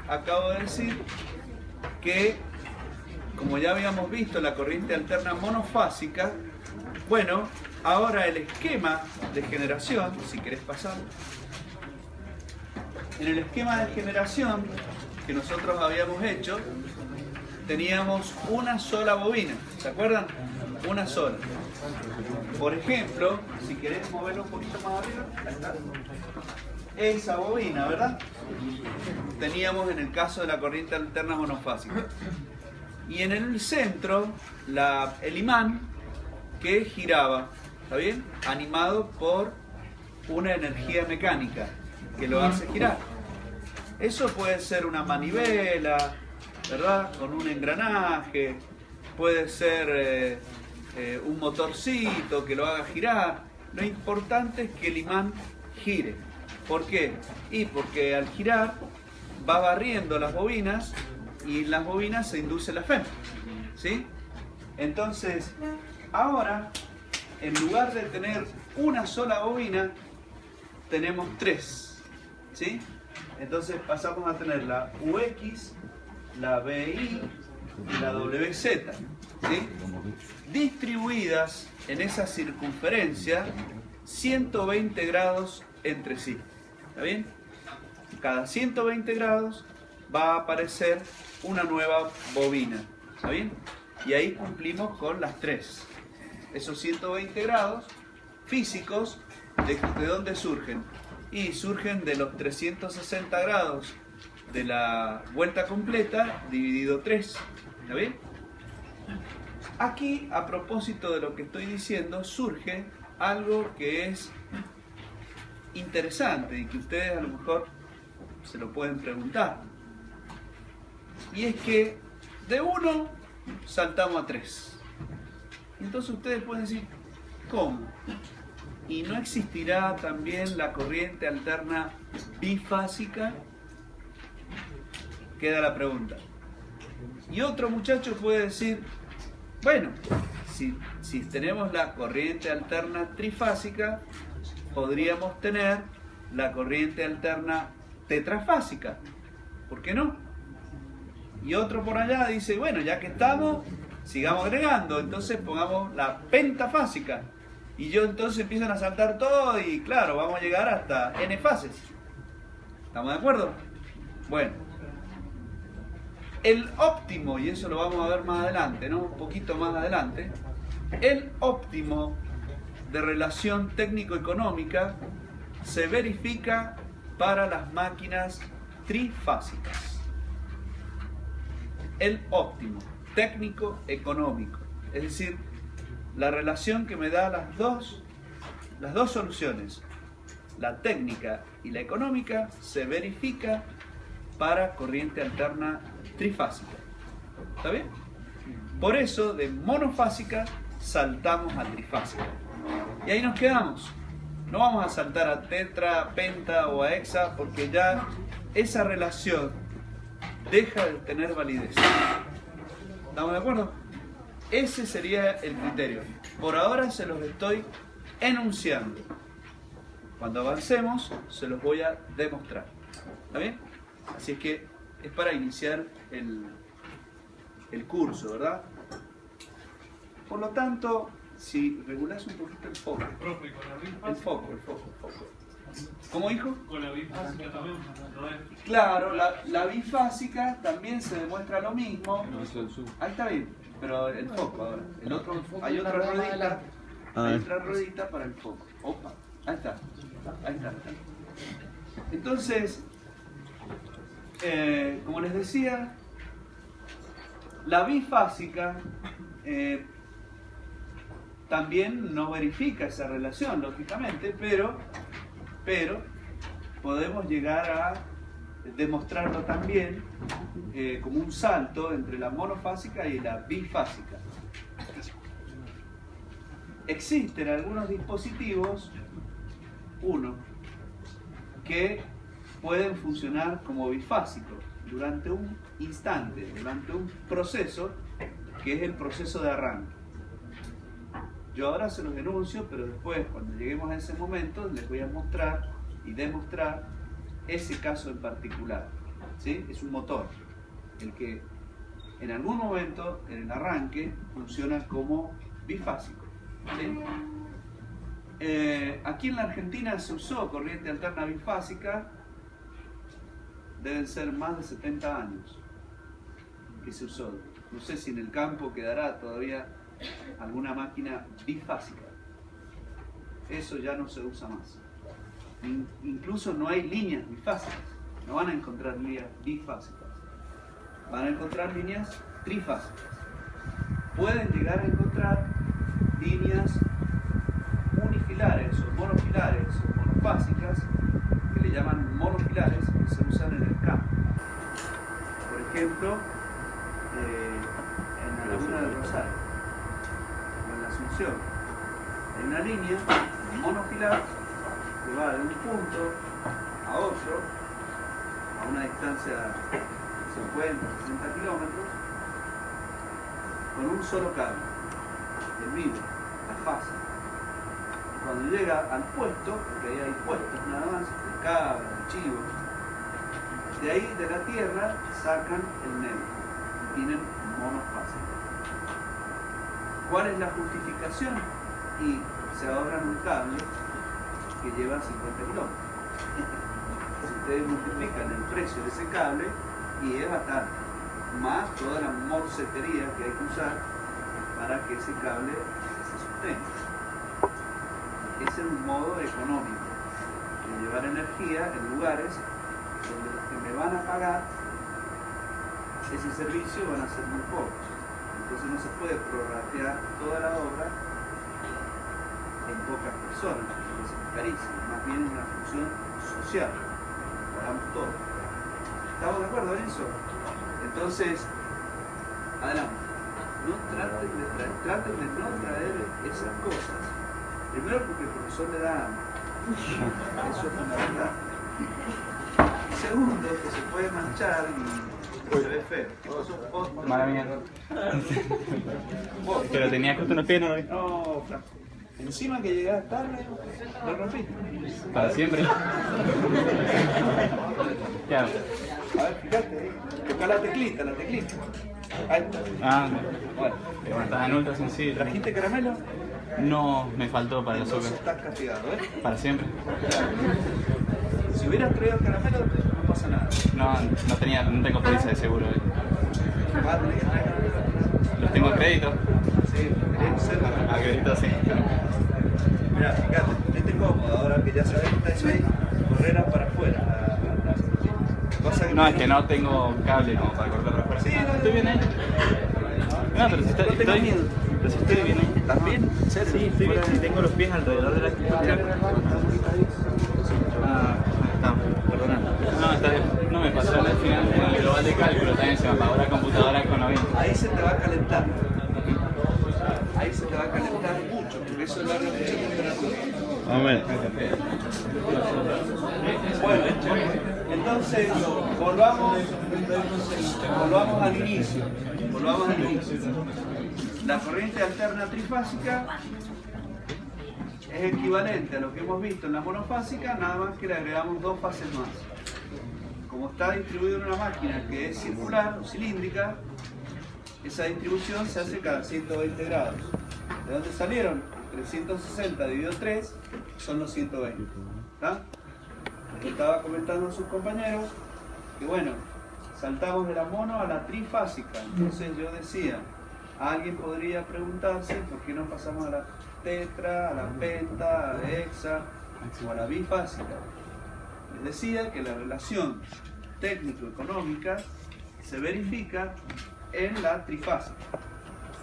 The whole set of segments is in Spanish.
acabo de decir que, como ya habíamos visto, la corriente alterna monofásica, bueno, ahora el esquema de generación, si querés pasar, en el esquema de generación que nosotros habíamos hecho, teníamos una sola bobina, ¿se acuerdan? Una sola. Por ejemplo, si querés moverlo un poquito más arriba, ahí está. Esa bobina, ¿verdad? Teníamos en el caso de la corriente alterna monofásica. Y en el centro, el imán que giraba, ¿está bien? Animado por una energía mecánica que lo hace girar. Eso puede ser una manivela, ¿verdad? Con un engranaje, puede ser un motorcito que lo haga girar. Lo importante es que el imán gire. ¿Por qué? Y porque al girar va barriendo las bobinas y en las bobinas se induce la FEM, ¿sí? Entonces, ahora, en lugar de tener una sola bobina, tenemos tres, ¿sí? Entonces pasamos a tener la UX, la BI y la WZ, ¿sí? Distribuidas en esa circunferencia 120 grados entre sí. ¿Está bien? Cada 120 grados va a aparecer una nueva bobina. ¿Está bien? Y ahí cumplimos con las tres. Esos 120 grados físicos, ¿de dónde surgen? Y surgen de los 360 grados de la vuelta completa dividido 3. ¿Está bien? Aquí, a propósito de lo que estoy diciendo, surge algo que es interesante y que ustedes a lo mejor se lo pueden preguntar. Y es que de 1 saltamos a 3. Entonces ustedes pueden decir, ¿cómo? ¿Y no existirá también la corriente alterna bifásica? Queda la pregunta. Y otro muchacho puede decir, bueno, si tenemos la corriente alterna trifásica, podríamos tener la corriente alterna tetrafásica. ¿Por qué no? Y otro por allá dice, bueno, ya que estamos, sigamos agregando, entonces pongamos la pentafásica. Y yo entonces empiezan a saltar todo y claro, vamos a llegar hasta n fases. ¿Estamos de acuerdo? Bueno, el óptimo, y eso lo vamos a ver más adelante, ¿no? Un poquito más adelante, el óptimo de relación técnico-económica se verifica para las máquinas trifásicas. El óptimo técnico-económico, es decir, la relación que me da las dos soluciones, la técnica y la económica, se verifica para corriente alterna trifásica. ¿Está bien? Por eso, de monofásica saltamos a trifásica. Y ahí nos quedamos. No vamos a saltar a tetra, penta o a hexa, porque ya esa relación deja de tener validez. ¿Estamos de acuerdo? Ese sería el criterio. Por ahora se los estoy enunciando. Cuando avancemos, se los voy a demostrar. ¿Está bien? Así es que es para iniciar el curso, ¿verdad? Por lo tanto, si regulás un poquito el foco. Profe, con la bifásica. El foco. ¿Cómo, hijo? Con la bifásica también. Claro, la bifásica también se demuestra lo mismo. Ahí está bien, pero el foco ahora. El otro, hay otra ruedita. Hay otra ruedita para el foco. Opa, ahí está. Entonces, como les decía, la bifásica también no verifica esa relación, lógicamente, pero podemos llegar a demostrarlo también como un salto entre la monofásica y la bifásica. Existen algunos dispositivos, que pueden funcionar como bifásicos durante un instante, durante un proceso que es el proceso de arranque. Yo ahora se los denuncio, pero después, cuando lleguemos a ese momento, les voy a mostrar y demostrar ese caso en particular. ¿sí? Es un motor, el que en algún momento, en el arranque, funciona como bifásico, ¿sí? Aquí en la Argentina se usó corriente alterna bifásica, deben ser más de 70 años que se usó. No sé si en el campo quedará todavía alguna máquina bifásica. Eso ya no se usa más. Incluso no hay líneas bifásicas. No van a encontrar líneas bifásicas. Van a encontrar líneas trifásicas. Pueden llegar a encontrar líneas unifilares o monofilares o monofásicas, que le llaman monofilares, que se usan en el campo. Por ejemplo, en la Laguna del Rosario o en la Asunción hay una línea monofilar que va de un punto a otro a una distancia de 50, 60 kilómetros con un solo cable, el vivo, la fase. Cuando llega al puesto, porque ahí hay puestos nada más, el cable, el chivo, de ahí de la tierra sacan el negro y tienen monofásico. ¿Cuál es la justificación? Y se ahorran un cable que lleva 50 kilómetros. Si ustedes multiplican el precio de ese cable, y es bastante, más toda la morcetería que hay que usar para que ese cable se sostenga. Ese es un modo económico de llevar energía en lugares donde los que me van a pagar ese servicio van a ser muy pocos. Entonces no se puede prorratear toda la obra en pocas personas, porque es carísimo. Más bien es una función social, pagamos todo. ¿Estamos de acuerdo en eso? Entonces, adelante. No traten de no traer esas cosas. Primero porque el profesor le da hambre. Eso es fundamental. Segundo, que se puede manchar y se ve feo. ¿Qué pasó? Mala mía. Pero tenía justo unos pies, ¿no? No, Franco. Encima que llegás tarde, lo rompiste. Para siempre. Ya. A ver, fíjate, toca la teclita, la teclita. Ahí está. Ah, Bueno, bueno, estás en ultra sencillo. ¿trajiste caramelo? No, me faltó para el Entonces azúcar. estás castigado, ¿eh? Para siempre. Si hubieras traído caramelo, no pasa nada. No tengo prisa de seguro. Vas a tener que traer caramelo. Los tengo a crédito. Sí, querés ser A crédito, sí. Mirá, fíjate, este cómodo, ahora que ya sabes que está eso ahí, correrá para afuera. Cosa que No, es que no tengo cable como para cortar para afuera. Sí, no, ¿Estoy bien ahí? No, pero si No tengas miedo. Pero si estoy bien ahí. ¿Estás bien? ¿En serio? Sí, estoy bien. Y tengo los pies alrededor de la escritura. Ah, está. Perdona. No, está bien. No me pasó al final en el global de cálculo. También se me apagó la computadora con 90. Ahí se te va a calentar. Ahí se te va a calentar mucho, porque eso es la mucha temperatura. Amén. Bueno, entonces volvamos al inicio. Volvamos al inicio. La corriente alterna trifásica es equivalente a lo que hemos visto en la monofásica, nada más que le agregamos dos fases más. Como está distribuido en una máquina que es circular o cilíndrica, esa distribución se hace cada 120 grados. ¿De dónde salieron? 360 dividido 3 son los 120. ¿Está? Le estaba comentando a sus compañeros que bueno, saltamos de la mono a la trifásica. Entonces yo decía, alguien podría preguntarse por qué no pasamos a la tetra, a la penta, a la hexa o a la bifásica. Les decía que la relación técnico-económica se verifica en la trifásica.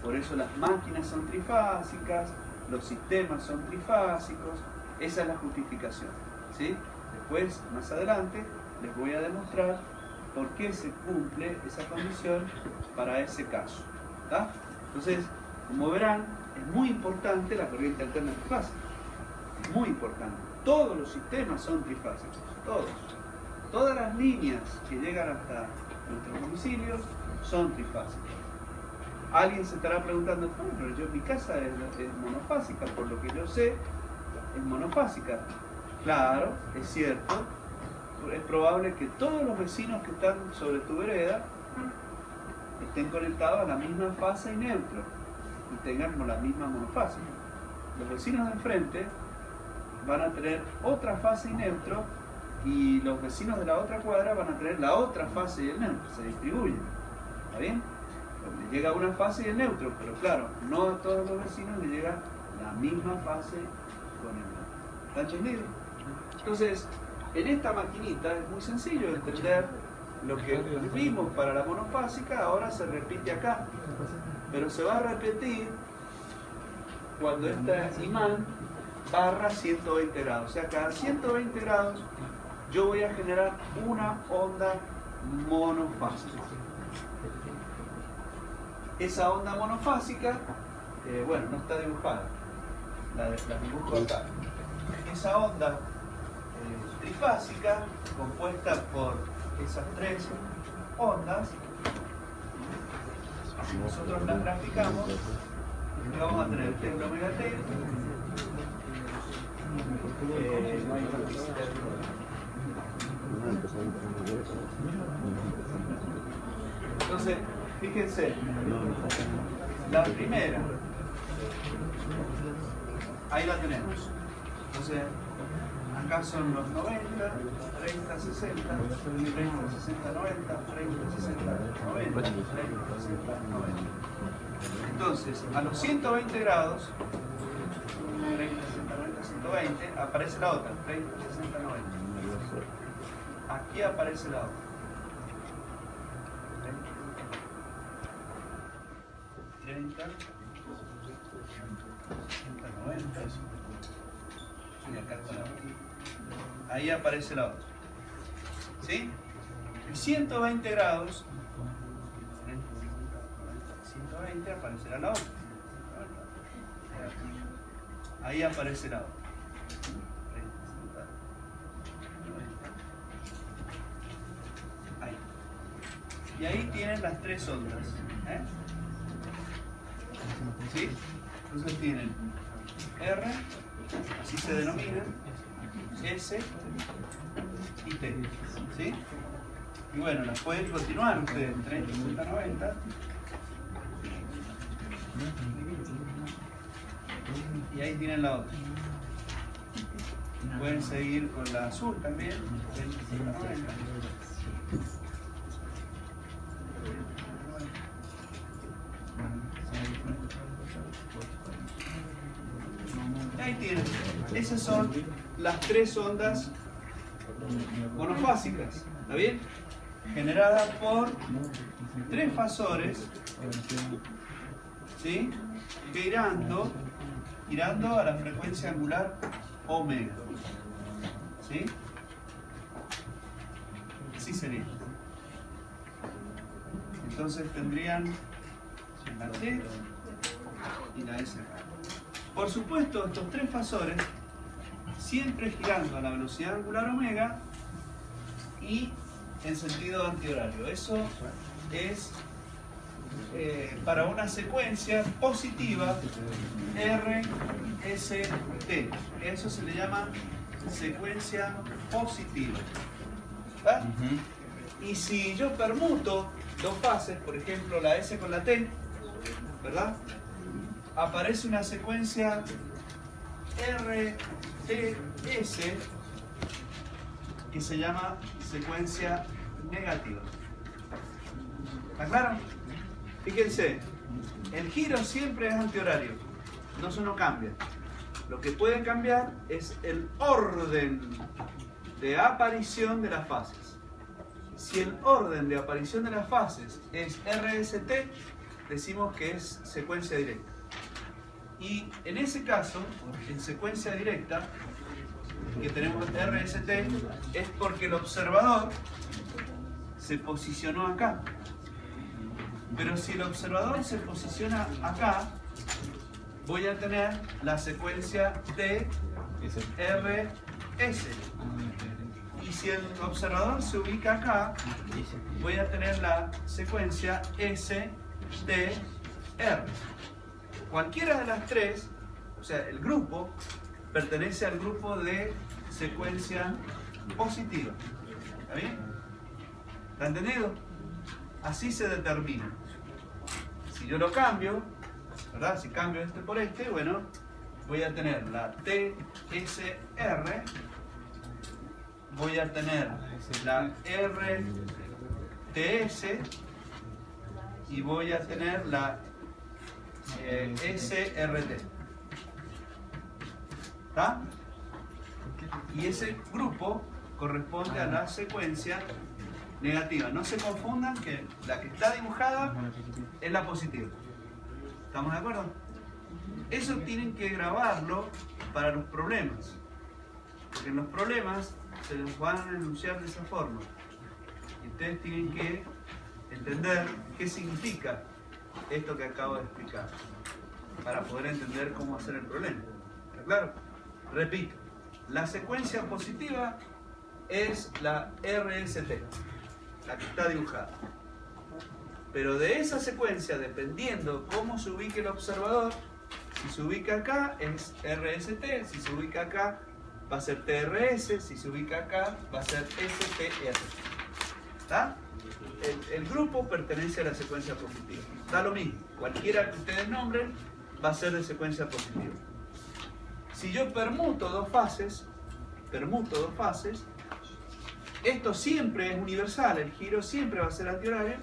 Por eso las máquinas son trifásicas, los sistemas son trifásicos, esa es la justificación, ¿sí? Después, más adelante, les voy a demostrar por qué se cumple esa condición para ese caso, ¿tá? Entonces, como verán, es muy importante la corriente alterna trifásica, es muy importante. Todos los sistemas son trifásicos, todos. Todas las líneas que llegan hasta nuestros domicilios son trifásicas. Alguien se estará preguntando, pero mi casa es monofásica, por lo que yo sé, es monofásica. Claro, es cierto, es probable que todos los vecinos que están sobre tu vereda estén conectados a la misma fase y neutro y tengan la misma monofase. Los vecinos de enfrente van a tener otra fase y neutro y los vecinos de la otra cuadra van a tener la otra fase y el neutro, se distribuyen. ¿Está bien? Les llega una fase y el neutro, pero claro, no a todos los vecinos les llega la misma fase con el neutro. ¿Está entendido? Entonces, en esta maquinita es muy sencillo de entender lo que vimos para la monofásica, ahora se repite acá, pero se va a repetir cuando este imán barra 120 grados. O sea, cada 120 grados yo voy a generar una onda monofásica. Esa onda monofásica, bueno, no está dibujada, la dibujo acá. Esa onda trifásica, compuesta por esas tres ondas, si nosotros las graficamos, vamos a tener T omega T, entonces, fíjense, la primera, ahí la tenemos. Entonces, acá son los 90, 30, 60, 30, 60, 90, 30, 60, 90, 30, 60, 90. Entonces, a los 120 grados, 30, 60, 90, 120, aparece la otra, 30, 60, 90. Aquí aparece la otra. 30, 60, 90. Y acá está la otra. Ahí aparece la otra. ¿Sí? Y 120 grados, 120 aparecerá la otra. Ahí aparece la otra. Ahí. Y ahí tienen las tres ondas. ¿Sí? Entonces tienen R, así se denominan, S y T. ¿Sí? Y bueno, las pueden continuar ustedes, 30, 60, 90. Y ahí tienen la otra. Pueden seguir con la azul también, 30, 60, 90. Ahí tienen. Esas son las tres ondas monofásicas. ¿Está bien? Generadas por tres fasores, ¿sí? Girando a la frecuencia angular omega. ¿Sí? Así sería. Entonces tendrían la T y la S. Por supuesto, estos tres fasores siempre girando a la velocidad angular omega y en sentido antihorario. Eso es para una secuencia positiva RST. Eso se le llama secuencia positiva. ¿Verdad? Y si yo permuto dos fases, por ejemplo la S con la T, ¿verdad? Aparece una secuencia RTS que se llama secuencia negativa. ¿Está claro? Fíjense, el giro siempre es antihorario, eso no cambia. Lo que puede cambiar es el orden de aparición de las fases. Si el orden de aparición de las fases es RST, decimos que es secuencia directa. Y en ese caso, en secuencia directa, que tenemos RST, es porque el observador se posicionó acá. Pero si el observador se posiciona acá, voy a tener la secuencia de RS. Y si el observador se ubica acá, voy a tener la secuencia SDR. Cualquiera de las tres, o sea, el grupo, pertenece al grupo de secuencia positiva. ¿Está bien? ¿Está entendido? Así se determina. Si yo lo cambio, ¿verdad? Si cambio este por este, bueno, voy a tener la TSR, voy a tener la RTS y voy a tener la SRT. ¿Está? Y ese grupo corresponde a la secuencia negativa. No se confundan que la que está dibujada es la positiva. ¿Estamos de acuerdo? Eso tienen que grabarlo para los problemas. Porque en los problemas se los van a enunciar de esa forma. Y ustedes tienen que entender qué significa esto que acabo de explicar. Para poder entender cómo hacer el problema. ¿Está claro? Repito. La secuencia positiva es la RST, la que está dibujada. Pero de esa secuencia, dependiendo cómo se ubique el observador, si se ubica acá es RST, si se ubica acá va a ser TRS, si se ubica acá va a ser STR. ¿Está? El grupo pertenece a la secuencia positiva. Da lo mismo, cualquiera que ustedes nombren va a ser de secuencia positiva. Si yo permuto dos fases, esto siempre es universal, el giro siempre va a ser antihorario,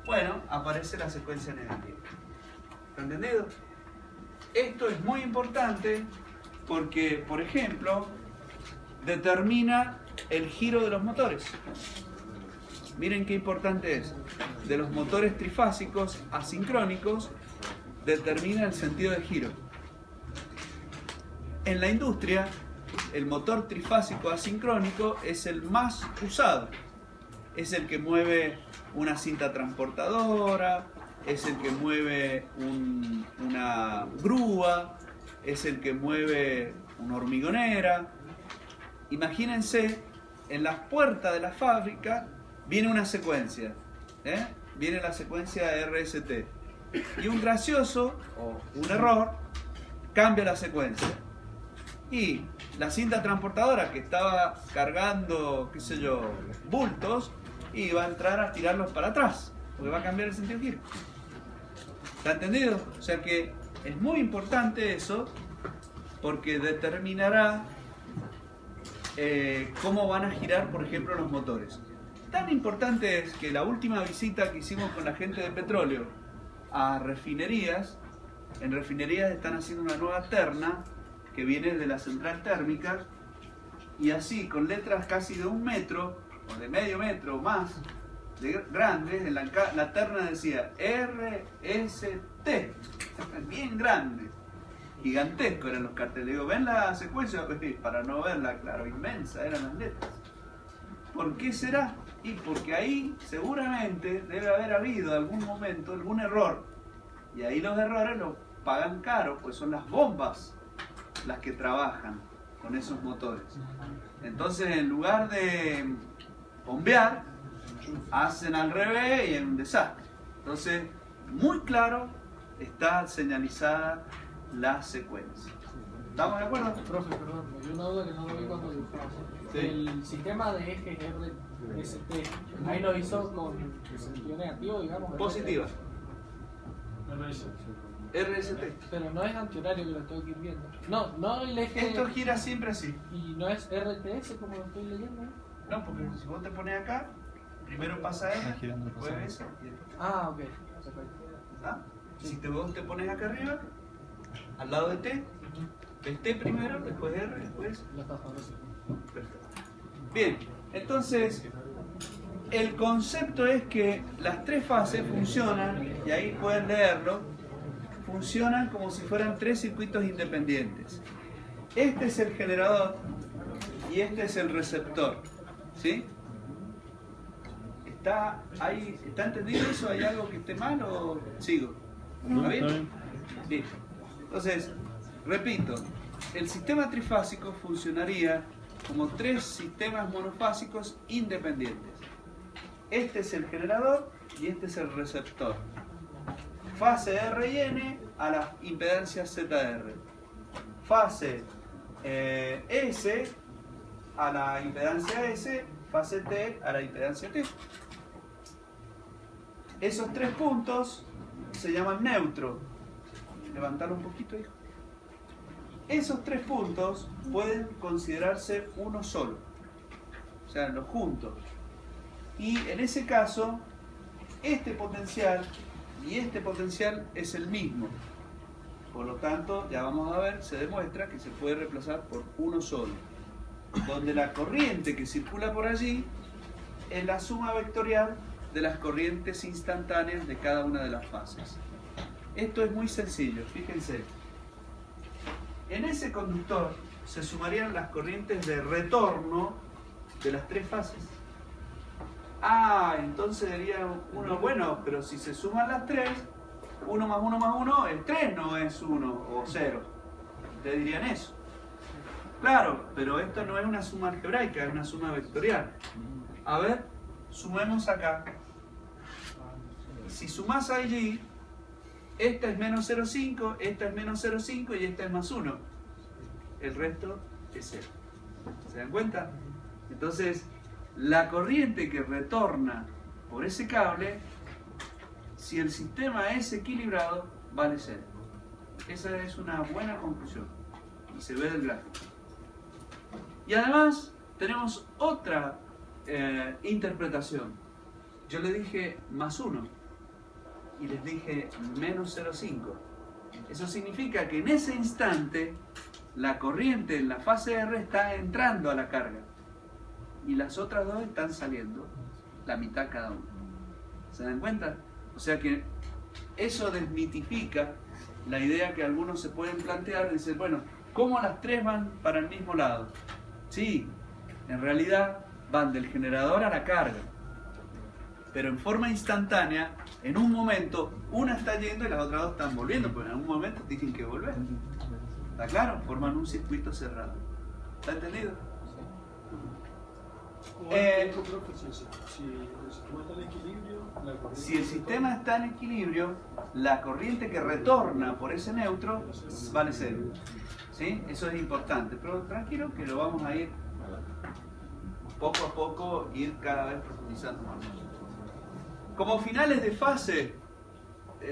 bueno, aparece la secuencia negativa. ¿Está entendido? Esto es muy importante porque, por ejemplo, determina el giro de los motores. Miren qué importante es. De los motores trifásicos asincrónicos, determina el sentido de giro. En la industria, el motor trifásico asincrónico es el más usado. Es el que mueve una cinta transportadora, es el que mueve una grúa, es el que mueve una hormigonera. Imagínense, en las puertas de la fábrica viene una secuencia, viene la secuencia RST. Y un gracioso, o un error, cambia la secuencia. Y la cinta transportadora que estaba cargando, qué sé yo, bultos, y va a entrar a tirarlos para atrás, porque va a cambiar el sentido de giro. ¿Está entendido? O sea que es muy importante eso, porque determinará cómo van a girar, por ejemplo, los motores. Tan importante es que la última visita que hicimos con la gente de petróleo a refinerías, en refinerías están haciendo una nueva terna que viene de la central térmica, y así con letras casi de 1 metro o de medio metro o más de grandes, en la terna decía RST, bien grande, gigantesco eran los carteles. Digo, ¿ven la secuencia? Para no verla, claro, inmensa eran las letras. ¿Por qué será? Y porque ahí seguramente debe haber habido algún momento, algún error, y ahí los errores los pagan caro, pues son las bombas las que trabajan con esos motores. Entonces, en lugar de bombear, hacen al revés y es un desastre. Entonces, muy claro está señalizada la secuencia. ¿Estamos de acuerdo? Profe, perdón, me dio una duda que no lo vi cuando dibujaba. Sí. El sistema de ejes RST, ahí lo hizo con sentido negativo, digamos. Positiva. RST. Pero no es antihorario que lo estoy aquí viendo. No el eje. Esto gira siempre así. Y no es RTS como lo estoy leyendo. No, porque si vos te pones acá, primero pasa R, después eso y después. Ah, ok. Perfecto. ¿Ah? Si vos te pones acá arriba, al lado de T, ves T primero, después R, después. Lo estás hablando. Perfecto. Bien, entonces el concepto es que las tres fases funcionan, y ahí pueden leerlo, funcionan como si fueran 3 circuitos independientes. Este es el generador y este es el receptor. ¿Sí? ¿Está entendido eso? ¿Hay algo que esté mal o sigo? ¿Está bien? Bien. Entonces, repito, el sistema trifásico funcionaría como 3 sistemas monofásicos independientes. Este es el generador y este es el receptor. Fase R y N a las impedancias ZR. Fase S a la impedancia S, fase T a la impedancia T. Esos 3 puntos se llaman neutro. Levantarlo un poquito, hijo. Esos 3 puntos pueden considerarse uno solo. O sea, los juntos. Y en ese caso, este potencial y este potencial es el mismo. Por lo tanto, ya vamos a ver, se demuestra que se puede reemplazar por uno solo. Donde la corriente que circula por allí es la suma vectorial de las corrientes instantáneas de cada una de las fases. Esto es muy sencillo, fíjense. En ese conductor se sumarían las corrientes de retorno de las 3 fases. Ah, entonces diría uno, bueno, pero si se suman las 3, 1 más 1 más 1 es 3, no es 1 o 0. Ustedes dirían eso. Claro, pero esto no es una suma algebraica, es una suma vectorial. A ver, sumemos acá. Si sumás allí, esta es menos 0,5, esta es menos 0,5 y esta es más 1. El resto es 0. ¿Se dan cuenta? Entonces, la corriente que retorna por ese cable, si el sistema es equilibrado, vale 0. Esa es una buena conclusión. Y se ve del gráfico. Y además, tenemos otra interpretación. Yo le dije más 1 y les dije menos 0,5. Eso significa que en ese instante la corriente en la fase R está entrando a la carga y las otras dos están saliendo, la mitad cada una. ¿Se dan cuenta? O sea que eso desmitifica la idea que algunos se pueden plantear de decir, bueno, ¿cómo las 3 van para el mismo lado? Sí, en realidad van del generador a la carga, pero en forma instantánea, en un momento, una está yendo y las otras dos están volviendo, pero en algún momento tienen que volver. ¿Está claro? Forman un circuito cerrado. ¿Está entendido? Si el sistema está en equilibrio, la corriente que retorna por ese neutro vale 0. ¿Sí? Eso es importante, pero tranquilo que lo vamos a ir poco a poco, ir cada vez profundizando más. Como finales de fase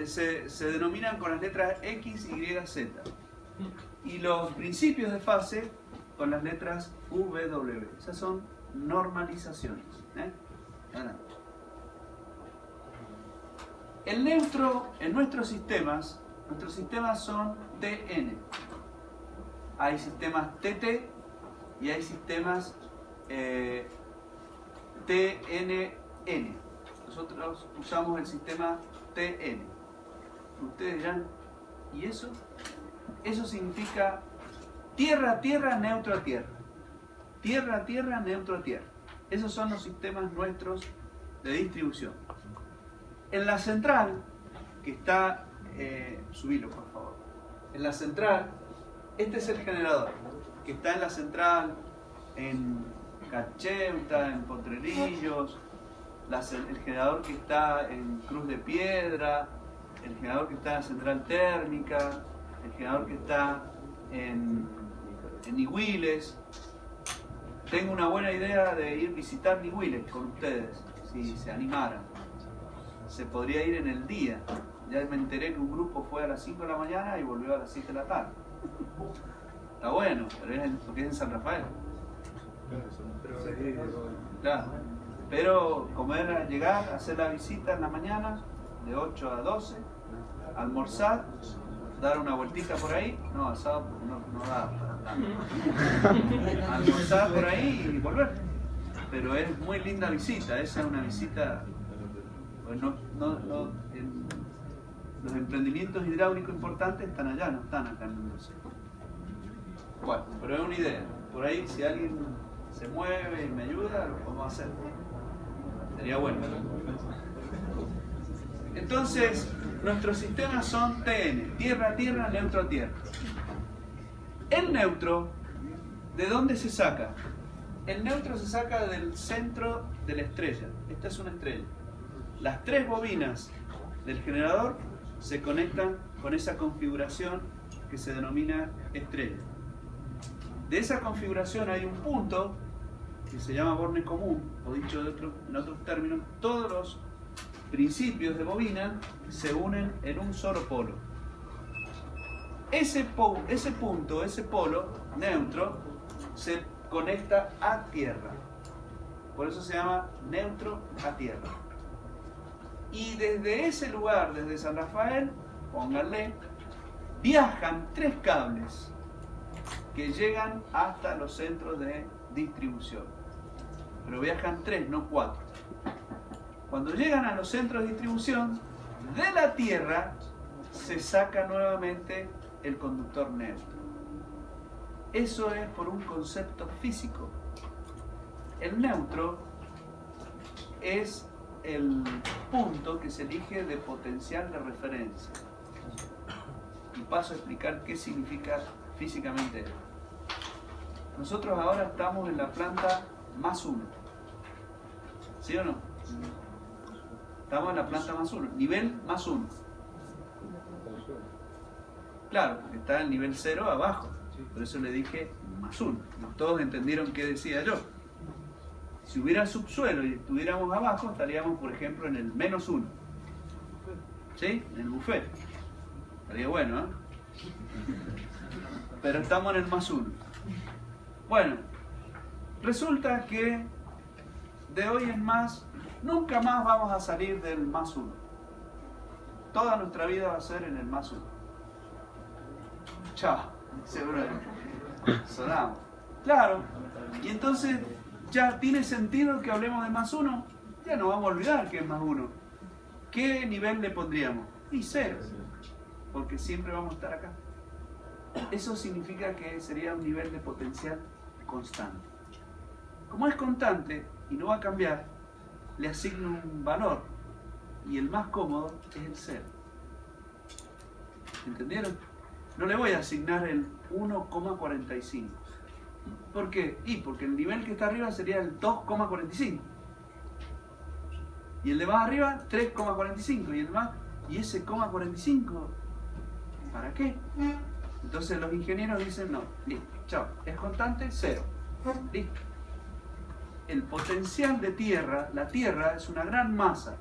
se denominan con las letras X, Y, Z. Y los principios de fase con las letras V, W. Esas son normalizaciones. El neutro en nuestros sistemas son TN. Hay sistemas TT y hay sistemas TNN. Nosotros usamos el sistema TN. Ustedes dirán, ¿y eso? Eso significa tierra, tierra, neutro a tierra. Tierra, tierra, neutro a tierra. Esos son los sistemas nuestros de distribución. En la central, que está, subilo por favor. En la central, este es el generador, que está en la central, en Cacheuta, en Potrerillos, el generador que está en Cruz de Piedra, el generador que está en la central térmica, el generador que está en Nihuiles. Tengo una buena idea de ir a visitar Nihuiles con ustedes, si se animaran. Se podría ir en el día. Ya me enteré que un grupo fue a las 5 de la mañana y volvió a las 7 de la tarde. Está bueno, pero porque es en San Rafael. Claro. Pero comer, llegar, hacer la visita en la mañana, de 8 a 12, almorzar, dar una vueltita por ahí, no, asado no da para almorzar por ahí y volver. Pero es muy linda visita, esa es una visita, pues los emprendimientos hidráulicos importantes están allá, no están acá en Mendoza. Bueno, pero es una idea, por ahí si alguien se mueve y me ayuda, lo podemos hacer. Sería bueno. Entonces, nuestros sistemas son TN, tierra, tierra, neutro, tierra. El neutro, ¿de dónde se saca? El neutro se saca del centro de la estrella. Esta es una estrella. Las 3 bobinas del generador se conectan con esa configuración que se denomina estrella. De esa configuración hay un punto que se llama borne común, o dicho en otros términos, todos los principios de bobina se unen en un solo polo. Ese punto, ese polo neutro, se conecta a tierra. Por eso se llama neutro a tierra. Y desde ese lugar, desde San Rafael, pónganle, viajan 3 cables que llegan hasta los centros de distribución. Pero viajan 3, no 4. Cuando llegan a los centros de distribución, de la tierra se saca nuevamente el conductor neutro. Eso es por un concepto físico. El neutro es el punto que se elige de potencial de referencia. Y paso a explicar qué significa físicamente esto. Nosotros ahora estamos en la planta +1. ¿Sí o no? Estamos en la planta +1, nivel +1. Claro, porque está el nivel 0 abajo. Por eso le dije +1. Todos entendieron qué decía yo. Si hubiera subsuelo y estuviéramos abajo, estaríamos, por ejemplo, en el -1. ¿Sí? En el buffet. Estaría bueno, ¿eh? Pero estamos en el +1. Bueno, resulta que de hoy en más, nunca más vamos a salir del +1. Toda nuestra vida va a ser en el +1. Chao. Seguro sonamos. Claro. Y entonces ya tiene sentido que hablemos de +1. Ya nos vamos a olvidar que es +1. ¿Qué nivel le pondríamos? Y 0. Porque siempre vamos a estar acá. Eso significa que sería un nivel de potencial constante. Como es constante y no va a cambiar, le asigno un valor. Y el más cómodo es el 0. ¿Entendieron? No le voy a asignar el 1,45. ¿Por qué? Porque el nivel que está arriba sería el 2,45. Y el de más arriba, 3,45. Y el más, ¿y ese 0,45? ¿Para qué? Entonces los ingenieros dicen, no, listo, chao, es constante, 0. Listo. El potencial de tierra, la tierra es una gran masa,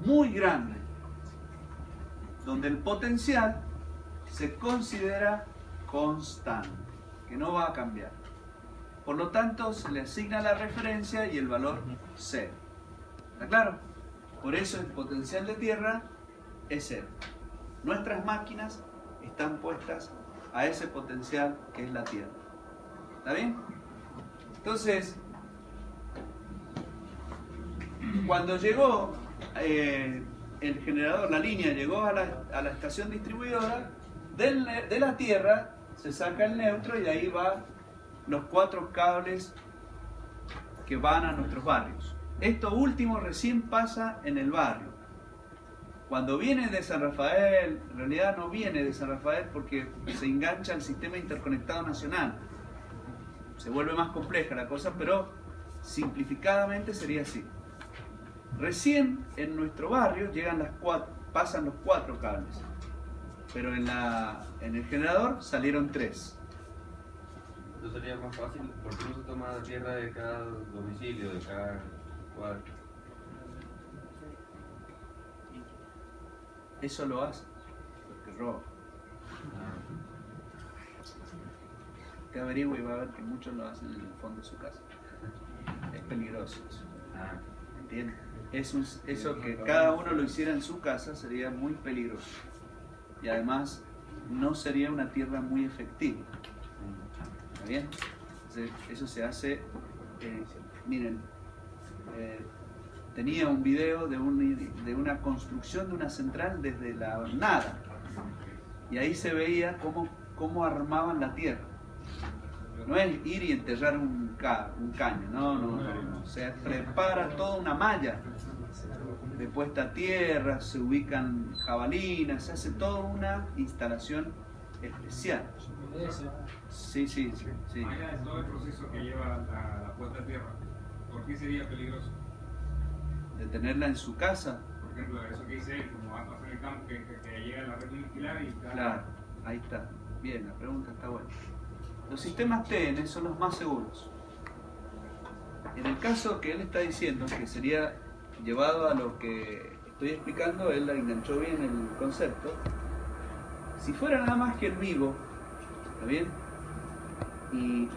muy grande, donde el potencial se considera constante, que no va a cambiar. Por lo tanto, se le asigna la referencia y el valor 0. ¿Está claro? Por eso el potencial de tierra es 0. Nuestras máquinas están puestas a ese potencial que es la tierra. ¿Está bien? Entonces, cuando llegó el generador, la línea llegó a la estación distribuidora, de la tierra se saca el neutro y de ahí van los 4 cables que van a nuestros barrios. Esto último recién pasa en el barrio. Cuando viene de San Rafael, en realidad no viene de San Rafael porque se engancha al sistema interconectado nacional. Se vuelve más compleja la cosa, pero simplificadamente sería así. Recién en nuestro barrio pasan los 4 cables, pero en el generador salieron 3. Entonces sería más fácil, porque no se toma la tierra de cada domicilio, de cada cuadro. Eso lo hace porque roba. Te averigua y va a ver que muchos lo hacen en el fondo de su casa. Es peligroso eso. ¿Entiendes? Eso que cada uno lo hiciera en su casa sería muy peligroso. Y además no sería una tierra muy efectiva. ¿Está bien? Entonces, eso se hace, miren, tenía un video de una construcción de una central desde la nada. Y ahí se veía cómo armaban la tierra. No es ir y enterrar un caño, no. Se prepara toda una malla de puesta a tierra, se ubican jabalinas, se hace toda una instalación especial. Sí. Allá de todo el proceso que lleva la puesta a tierra, ¿por qué sería peligroso? De tenerla en su casa. Por ejemplo, eso que dice él, como va a pasar en el campo, que llega a la red inquilar y está... Claro, ahí está. Bien, la pregunta está buena. Los sistemas TN son los más seguros. En el caso que él está diciendo, que sería llevado a lo que estoy explicando, él enganchó bien el concepto. Si fuera nada más que el vivo, ¿está bien? Y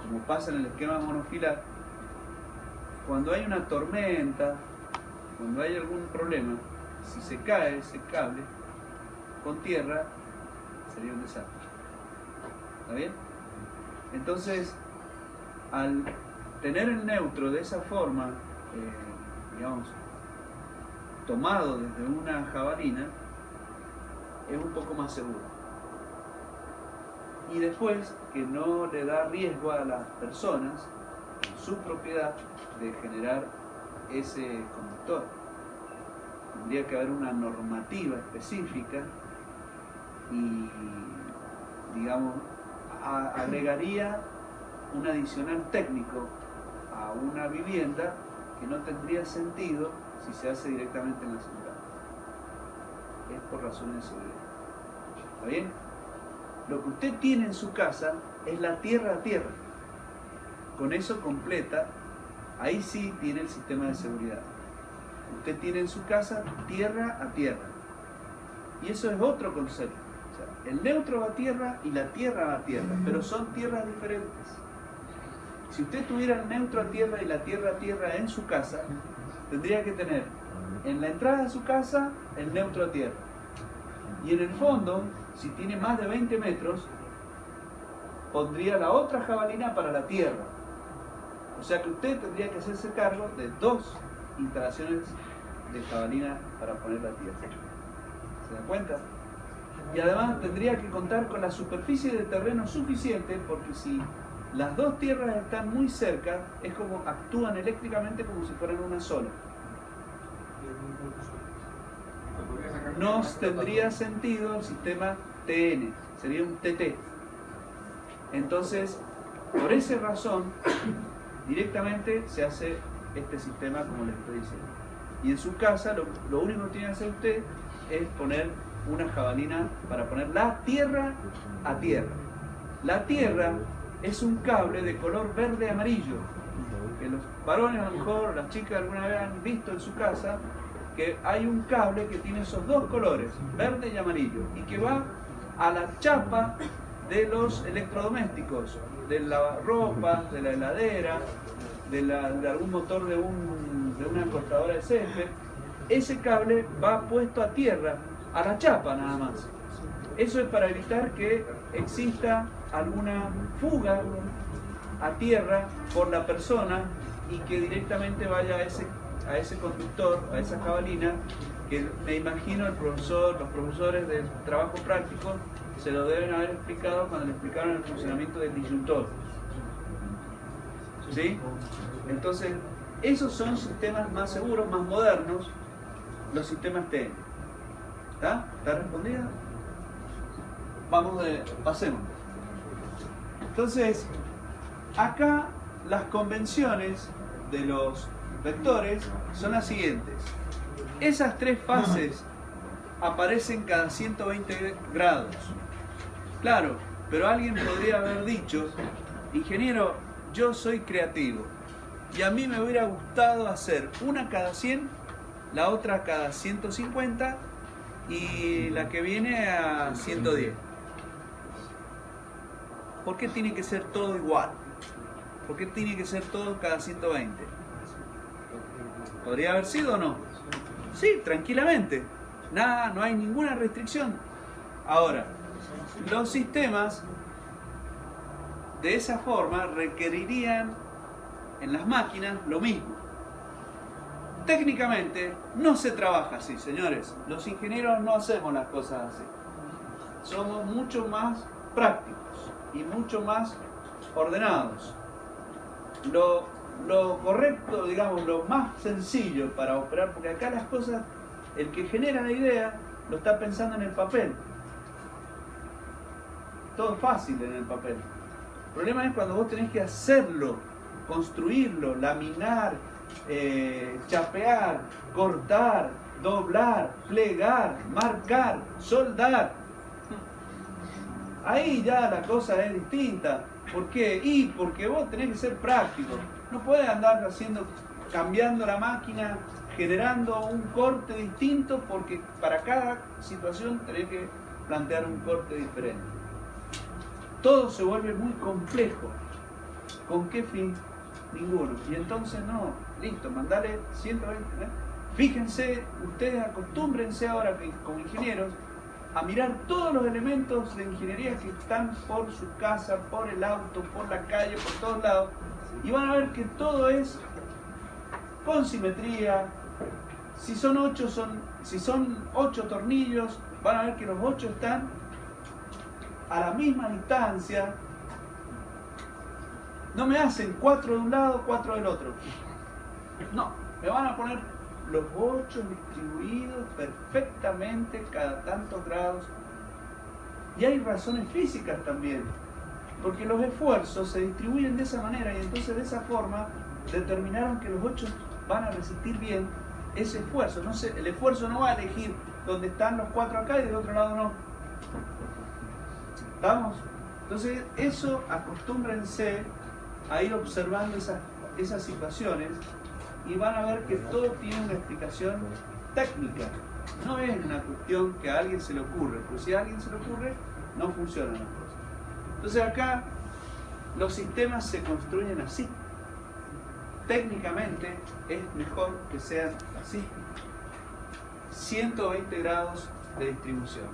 como pasa en el esquema monofilar, cuando hay una tormenta, cuando hay algún problema, si se cae ese cable con tierra, sería un desastre. ¿Está bien? Entonces, al tener el neutro de esa forma, digamos, tomado desde una jabalina, es un poco más seguro. Y después, que no le da riesgo a las personas, en su propiedad, de generar ese conductor. Tendría que haber una normativa específica y, digamos, agregaría un adicional técnico a una vivienda que no tendría sentido si se hace directamente en la ciudad. Es por razones de seguridad. ¿Está bien? Lo que usted tiene en su casa es la tierra a tierra. Con eso completa, ahí sí tiene el sistema de seguridad. Usted tiene en su casa tierra a tierra. Y eso es otro concepto. O sea, el neutro va a tierra y la tierra va a tierra, pero son tierras diferentes. Si usted tuviera el neutro a tierra y la tierra a tierra en su casa, tendría que tener en la entrada de su casa el neutro a tierra. Y en el fondo, si tiene más de 20 metros, pondría la otra jabalina para la tierra. O sea que usted tendría que hacerse cargo de 2 instalaciones de jabalina para poner la tierra. ¿Se dan cuenta? Y además tendría que contar con la superficie de terreno suficiente, porque si las 2 tierras están muy cerca, es como actúan eléctricamente como si fueran una sola. No tendría sentido el sistema TN, sería un TT. Entonces, por esa razón, directamente se hace este sistema como les estoy diciendo. Y en su casa lo único que tiene que hacer usted es poner una jabalina para poner la tierra a tierra. La tierra es un cable de color verde amarillo, que los varones a lo mejor, las chicas alguna vez han visto en su casa, que hay un cable que tiene esos 2 colores, verde y amarillo, y que va a la chapa de los electrodomésticos, de la ropa, de la heladera, de algún motor de una cortadora de césped. Ese cable va puesto a tierra, a la chapa nada más. Eso es para evitar que exista alguna fuga a tierra por la persona y que directamente vaya a ese conductor, a esa jabalina, que me imagino los profesores de trabajo práctico se lo deben haber explicado cuando le explicaron el funcionamiento del disyuntor. ¿Sí? Entonces, esos son sistemas más seguros, más modernos, los sistemas TN. ¿Está? ¿Está respondida? Pasemos. Entonces, acá las convenciones de los vectores son las siguientes. Esas 3 fases aparecen cada 120 grados. Claro, pero alguien podría haber dicho, ingeniero, yo soy creativo y a mí me hubiera gustado hacer una cada 100, la otra cada 150 y la que viene a 110. ¿Por qué tiene que ser todo igual? ¿Por qué tiene que ser todo cada 120? ¿Podría haber sido o no? Sí, tranquilamente. Nada, no hay ninguna restricción. Ahora, los sistemas de esa forma requerirían en las máquinas lo mismo. Técnicamente no se trabaja así, señores. Los ingenieros no hacemos las cosas así. Somos mucho más prácticos y mucho más ordenados. Lo correcto, digamos, lo más sencillo para operar, porque acá las cosas, el que genera la idea lo está pensando en el papel. Todo fácil en el papel. El problema es cuando vos tenés que hacerlo, construirlo, laminar, chapear, cortar, doblar, plegar, marcar, soldar. Ahí ya la cosa es distinta. ¿Por qué? Y porque vos tenés que ser práctico. No podés andar cambiando la máquina, generando un corte distinto, porque para cada situación tenés que plantear un corte diferente. Todo se vuelve muy complejo. ¿Con qué fin? Ninguno. Y entonces no, listo, mandale 120. Fíjense, ustedes acostúmbrense ahora como ingenieros a mirar todos los elementos de ingeniería que están por su casa, por el auto, por la calle, por todos lados, y van a ver que todo es con simetría. Si son 8 tornillos, van a ver que los 8 están a la misma distancia. No me hacen 4 de un lado, 4 del otro. No, me van a poner los 8 distribuidos perfectamente cada tantos grados. Y hay razones físicas también, porque los esfuerzos se distribuyen de esa manera, y entonces de esa forma determinaron que los 8 van a resistir bien ese esfuerzo. No sé, el esfuerzo no va a elegir dónde están los 4 acá y del otro lado no. ¿Estamos? Entonces eso, acostúmbrense a ir observando esas situaciones, y van a ver que todo tiene una explicación técnica. No es una cuestión que a alguien se le ocurre, porque si a alguien se le ocurre, no funcionan las cosas. Entonces acá los sistemas se construyen así. Técnicamente es mejor que sean así. 120 grados de distribución.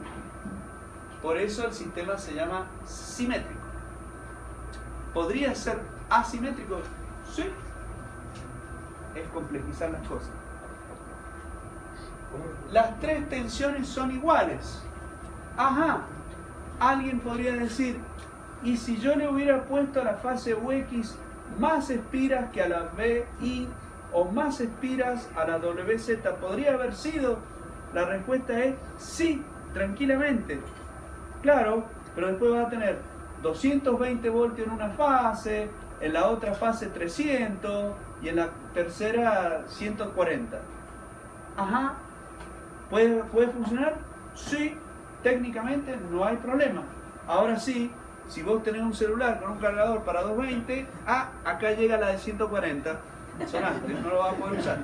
Por eso el sistema se llama simétrico. ¿Podría ser asimétrico? Sí. Es complejizar las cosas. Las 3 tensiones son iguales. Ajá. Alguien podría decir, ¿y si yo le hubiera puesto a la fase UX más espiras que a la BI o más espiras a la WZ? ¿Podría haber sido? La respuesta es sí, tranquilamente. Claro, pero después vas a tener 220 voltios en una fase, en la otra fase 300 y en la tercera 140. Ajá. ¿Puede funcionar? Sí, técnicamente no hay problema. Ahora sí, si vos tenés un celular con un cargador para 220, acá llega la de 140, sonaste, no lo vas a poder usar.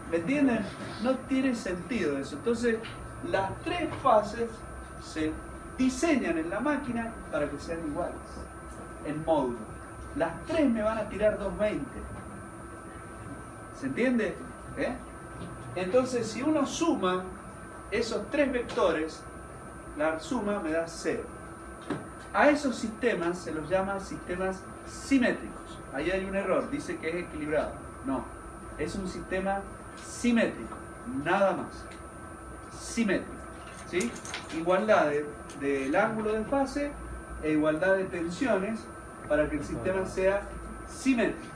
¿Me entienden? No tiene sentido eso. Entonces, las 3 fases se diseñan en la máquina para que sean iguales, en módulo. Las 3 me van a tirar 220. ¿Se entiende? Entonces, si uno suma esos 3 vectores, la suma me da 0. A esos sistemas se los llama sistemas simétricos. Ahí hay un error, dice que es equilibrado. No, es un sistema simétrico, nada más. Simétrico, ¿sí? Igualdad del ángulo de fase e igualdad de tensiones para que el sistema sea simétrico.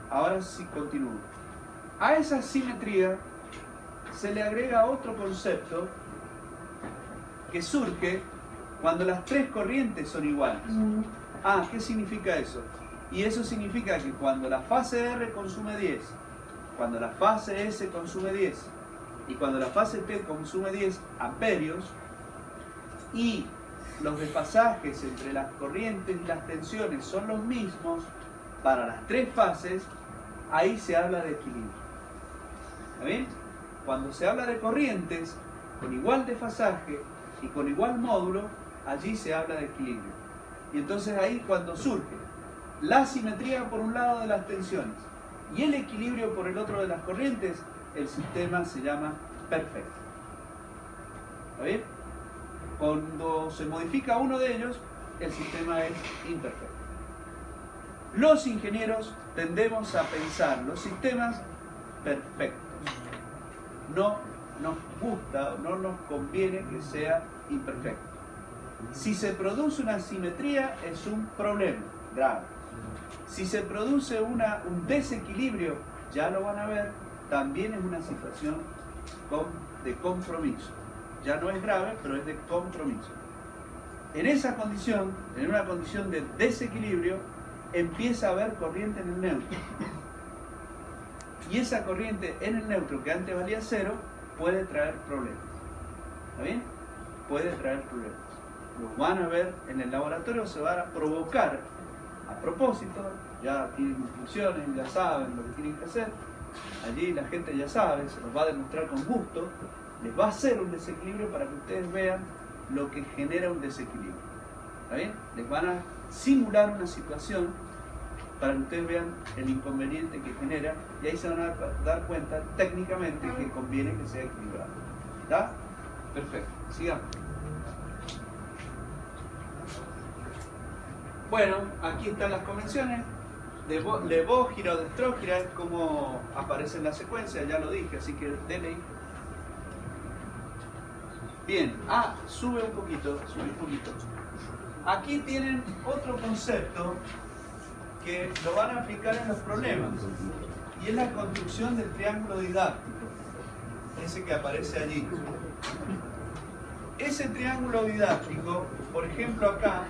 Ahora sí continúo. A esa simetría se le agrega otro concepto que surge cuando las 3 corrientes son iguales. ¿Qué significa eso? Y eso significa que cuando la fase R consume 10, cuando la fase S consume 10 y cuando la fase T consume 10 amperios, y los desfasajes entre las corrientes y las tensiones son los mismos para las 3 fases, ahí se habla de equilibrio. ¿Está bien? Cuando se habla de corrientes con igual desfasaje y con igual módulo, allí se habla de equilibrio. Y entonces ahí cuando surge la simetría por un lado de las tensiones y el equilibrio por el otro de las corrientes, el sistema se llama perfecto. ¿Está bien? Cuando se modifica uno de ellos, el sistema es imperfecto. Los ingenieros tendemos a pensar los sistemas perfectos. No nos gusta o no nos conviene que sea imperfecto. Si se produce una asimetría, es un problema grave. Si se produce un desequilibrio, ya lo van a ver, también es una situación de compromiso. Ya no es grave, pero es de compromiso. En esa condición, en una condición de desequilibrio, empieza a haber corriente en el neutro. Y esa corriente en el neutro, que antes valía 0, puede traer problemas. ¿Está bien? Puede traer problemas. lo van a ver en el laboratorio, se van a provocar a propósito, ya tienen instrucciones, ya saben lo que tienen que hacer, allí la gente ya sabe, se los va a demostrar con gusto, les va a hacer un desequilibrio para que ustedes vean lo que genera un desequilibrio. ¿Está bien? Les van a simular una situación para que ustedes vean el inconveniente que genera y ahí se van a dar cuenta técnicamente que conviene que sea equilibrado. ¿Está? Perfecto. Sigamos. Bueno, aquí están las convenciones. Levógira o destrógira es como aparece en la secuencia, ya lo dije, así que denle. Bien, sube un poquito. Aquí tienen otro concepto que lo van a aplicar en los problemas y es la construcción del triángulo didáctico, ese que aparece allí. Ese triángulo didáctico, por ejemplo acá,